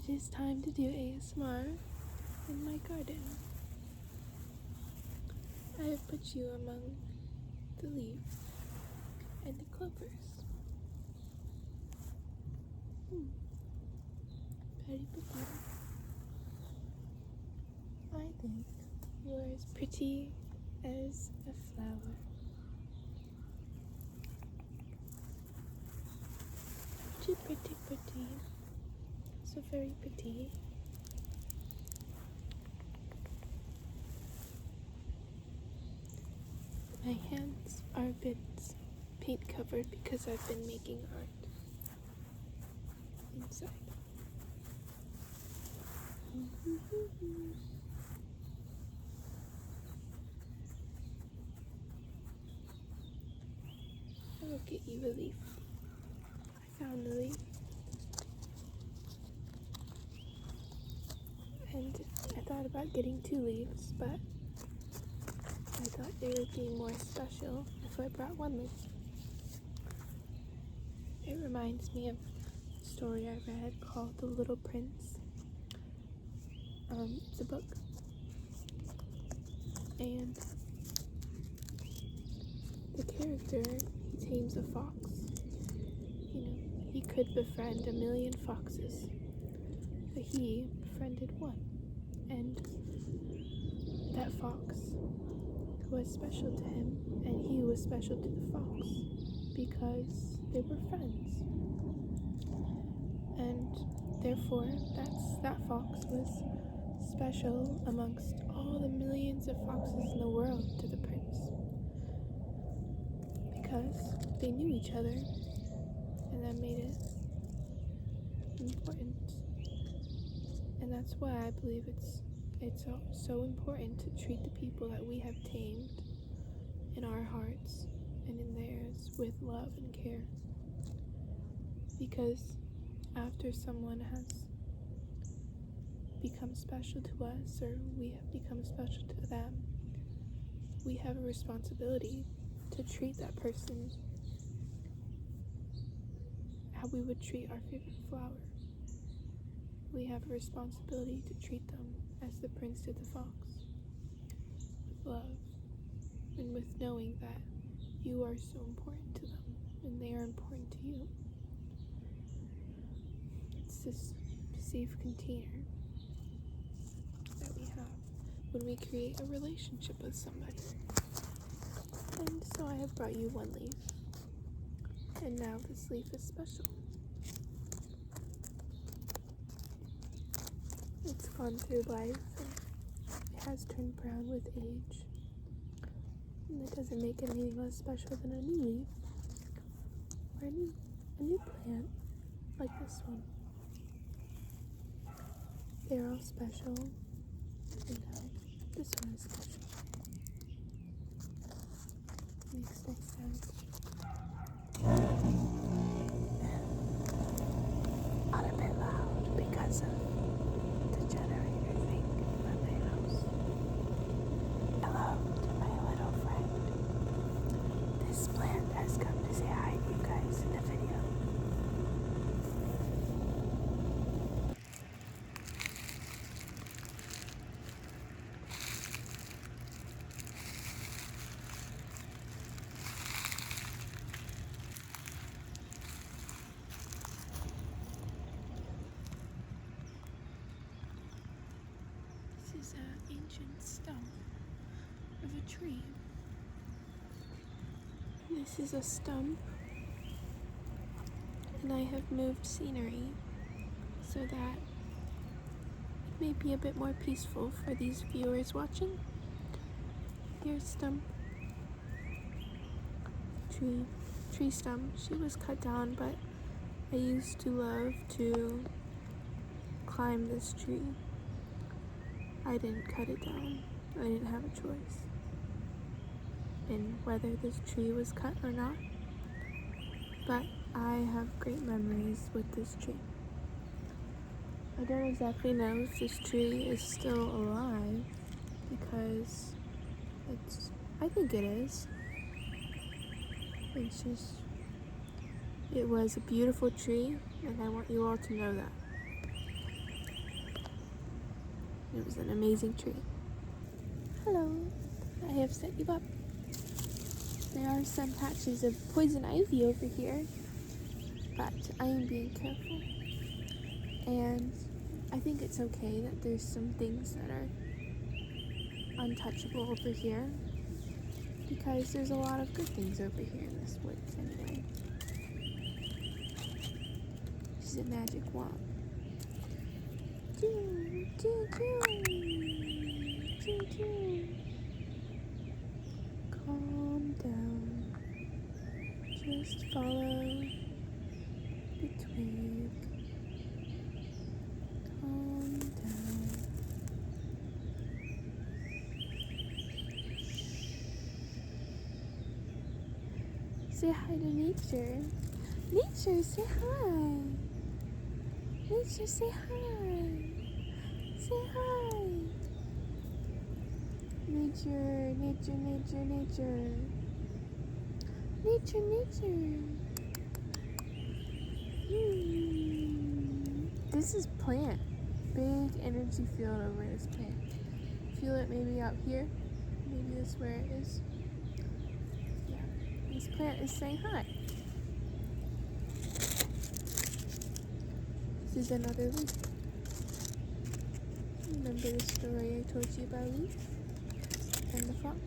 It is time to do ASMR in my garden. I have put you among the leaves and the clovers. Very pretty. I think you are as pretty as a flower. Too pretty, pretty. So very pretty. My hands are a bit paint covered because I've been making art inside. I will get you a leaf. I found a leaf. And I thought about getting 2 leaves, but I thought they would be more special if I brought 1 leaf. It reminds me of a story I read called The Little Prince. It's a book. And the character, he tames a fox. You know, he could befriend 1,000,000 foxes, but he befriended 1. And that fox was special to him, and he was special to the fox because they were friends. And therefore, that fox was special amongst all the millions of foxes in the world to the prince, because they knew each other, and that made it important. And that's why I believe it's so important to treat the people that we have tamed in our hearts and in theirs with love and care. Because after someone has become special to us, or we have become special to them, we have a responsibility to treat that person how we would treat our favorite flower. We have a responsibility to treat them as the prince did the fox, with love, and with knowing that you are so important to them, and they are important to you. It's this safe container that we have when we create a relationship with somebody. And so I have brought you 1 leaf, and now this leaf is special. It's gone through life, and it has turned brown with age, and that doesn't make it any less special than a new leaf, or a new plant, like this one. They're all special, and this one is special. Makes nice sounds. Not a bit loud because of the generator thing at my house. Hello to my little friend. This plant has come to say hi to you guys in the video. This is an ancient stump of a tree. This is a stump, and I have moved scenery so that it may be a bit more peaceful for these viewers watching. Here's stump. Tree stump. She was cut down, but I used to love to climb this tree. I didn't cut it down. I didn't have a choice in whether this tree was cut or not, but I have great memories with this tree. I don't exactly know if this tree is still alive, because I think it is. It was a beautiful tree, and I want you all to know that. It was an amazing tree. Hello, I have set you up. There are some patches of poison ivy over here, but I am being careful. And I think it's okay that there's some things that are untouchable over here, because there's a lot of good things over here in this woods anyway. This is a magic wand. Choo, choo, choo. Choo, choo. Calm down. Just follow the twig. Calm down. Say hi to nature. Nature, say hi. Nature, say hi. Say hi. Nature, nature, nature, nature. Nature, nature. This is plant. Big energy field over this plant. Feel it maybe out here. Maybe that's where it is. Yeah. This plant is saying hi. This is another leaf. Remember the story I told you about Leaf and the fox?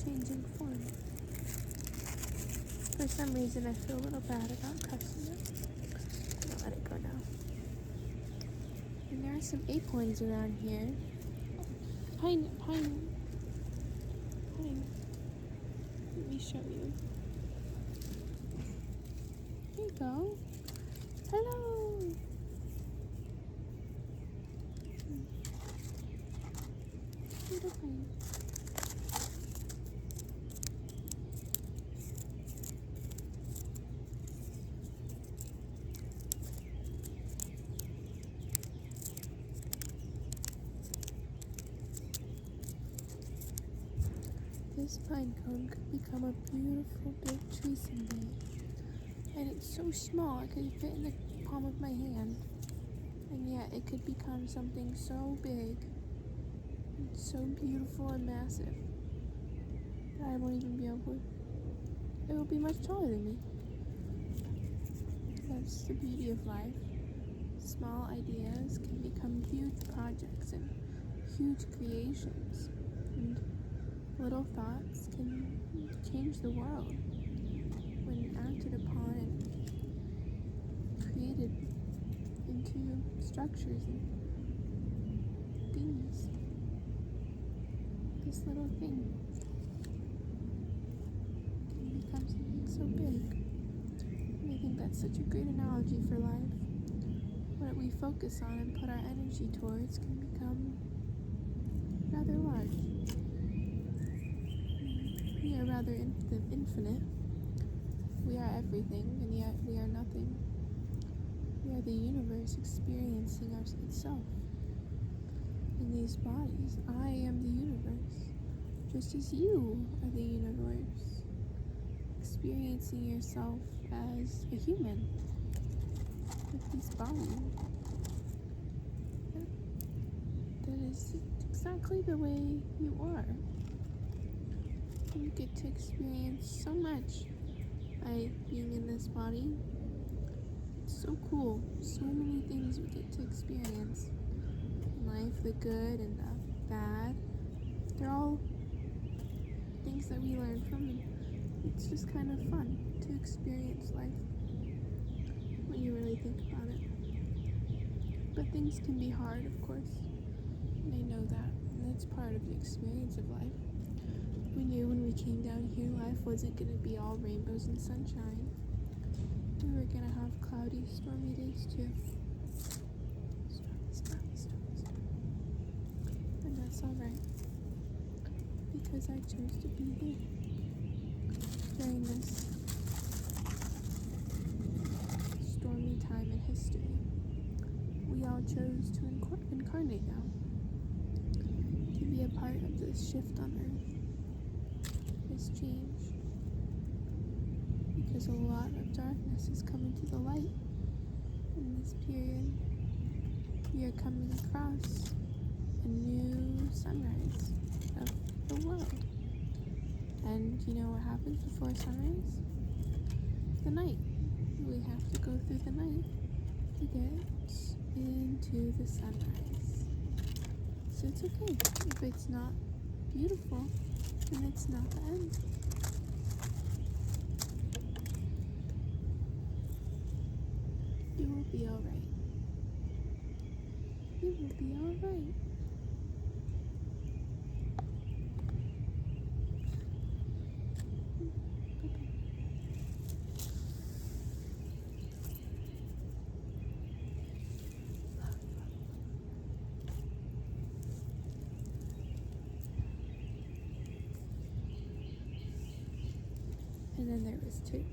Changing form. For some reason I feel a little bad about cussing it. I'm gonna let it go now. And there are some acorns around here. Pine. Let me show you. Here you go. Hello. Little pine. This pine cone could become a beautiful big tree someday. And it's so small it could fit in the palm of my hand. And yet it could become something so big and so beautiful and massive that I won't even be able to. It will be much taller than me. That's the beauty of life. Small ideas can become huge projects and huge creations. And little thoughts can change the world when acted upon and created into structures and things. This little thing can become something so big. And I think that's such a great analogy for life. What we focus on and put our energy towards can become rather large. We are rather infinite. We are everything, and yet we are nothing. We are the universe experiencing itself. In these bodies, I am the universe, just as you are the universe, experiencing yourself as a human with this body. That is exactly the way you are. You get to experience so much by being in this body. It's so cool. So many things we get to experience in life, the good and the bad. They're all things that we learn from, and it's just kind of fun to experience life when you really think about it. But things can be hard, of course. And I know that, and that's part of the experience of life. We knew when we came down here, life wasn't going to be all rainbows and sunshine. We were going to have cloudy, stormy days too. it's alright. Because I chose to be here during this stormy time in history. We all chose to incarnate now, to be a part of this shift on Earth, this change. Because a lot of darkness is coming to the light in this period. We are coming across a new sunrise of the world. And you know what happens before sunrise? The night. We have to go through the night to get into the sunrise. So it's okay. If it's not beautiful, then it's not the end. You will be alright. You will be alright. And then there was 2.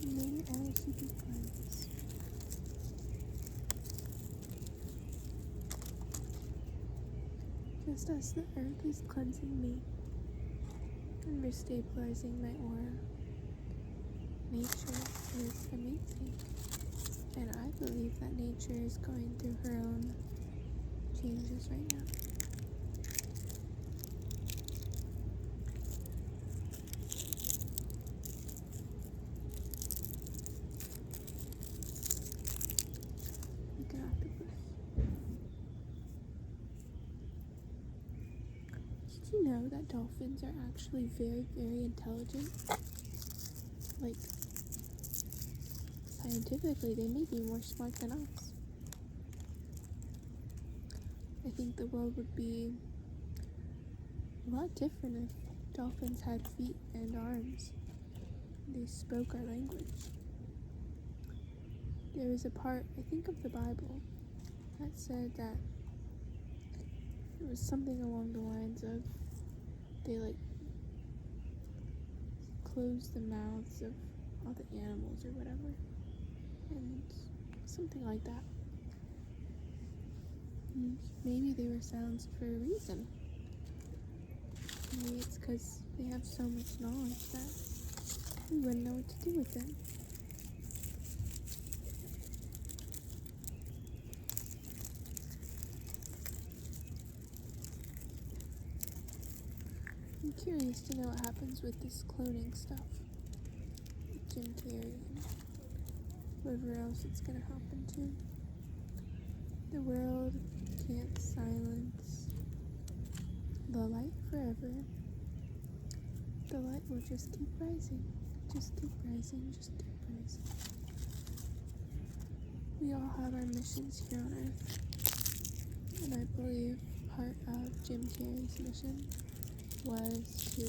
May all be friends. Just as the earth is cleansing me and restabilizing my aura, nature is amazing. And I believe that nature is going through her own changes right now. Look at octopus. Did you know that dolphins are actually very, very intelligent? Like, scientifically, they may be more smart than us. I think the world would be a lot different if dolphins had feet and arms. They spoke our language. There was a part, I think, of the Bible that said that it was something along the lines of they closed the mouths of all the animals or whatever, and something like that. And maybe they were silenced for a reason. Maybe it's because they have so much knowledge that we wouldn't know what to do with them. I'm curious to know what happens with this cloning stuff. With Jim Carrey and whoever else it's gonna happen to. The world can't silence the light forever. The light will just keep rising. Just keep rising, just keep rising. We all have our missions here on Earth. And I believe part of Jim Carrey's mission was to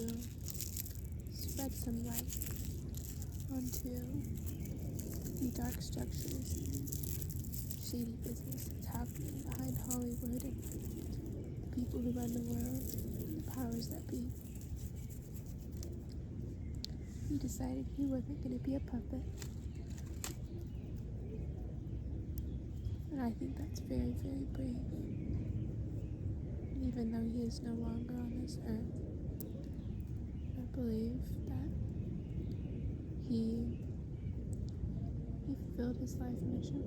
spread some light onto the dark structures and shady business that's happening behind Hollywood and the people who run the world and the powers that be. He decided he wasn't going to be a puppet. And I think that's very, very brave. even though he is no longer on this earth. I believe that he fulfilled his life mission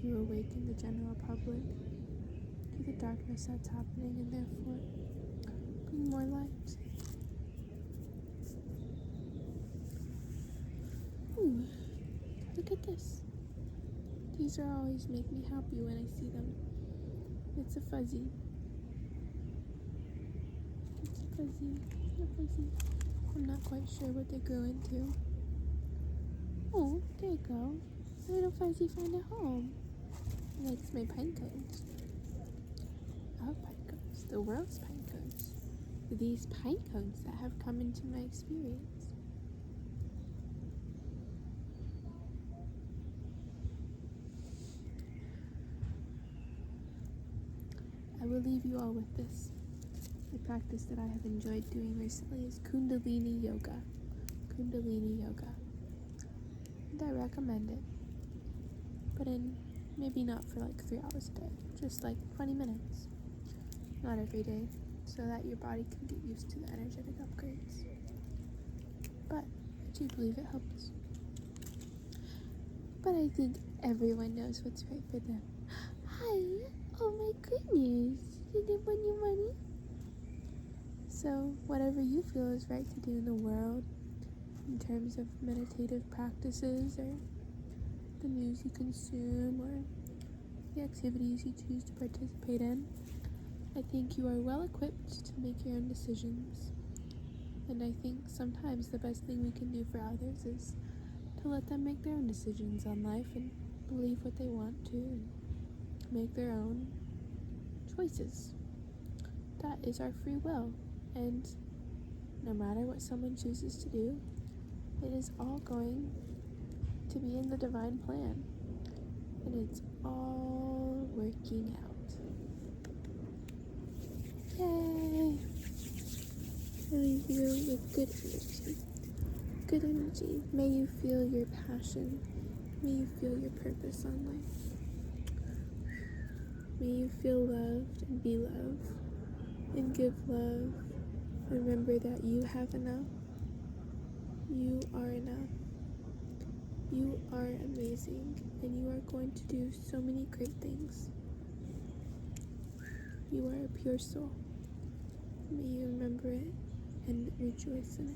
to awaken the general public to the darkness that's happening and therefore bring more light. Ooh, look at this. These are always make me happy when I see them. It's a fuzzy. It's a fuzzy. It's a fuzzy. I'm not quite sure what they grow into. Oh, there you go. Little fuzzy found a home. Likes my pine cones. Oh, pine cones. The world's pine cones. These pine cones that have come into my experience. I will leave you all with this. The practice that I have enjoyed doing recently is Kundalini Yoga. Kundalini Yoga. And I recommend it. But maybe not for like 3 hours a day. Just like 20 minutes. Not every day. So that your body can get used to the energetic upgrades. But I do believe it helps. But I think everyone knows what's right for them. Hi! Oh my goodness! Did they want you money? So, whatever you feel is right to do in the world, in terms of meditative practices, or the news you consume, or the activities you choose to participate in, I think you are well equipped to make your own decisions. And I think sometimes the best thing we can do for others is to let them make their own decisions on life and believe what they want to and make their own choices. That is our free will, and no matter what someone chooses to do, it is all going to be in the divine plan, and it's all working out. Yay! I leave you with good energy. Good energy. May you feel your passion. May you feel your purpose on life. May you feel loved and be loved and give love. Remember that you have enough. You are enough. You are amazing, and you are going to do so many great things. You are a pure soul. May you remember it and rejoice in it.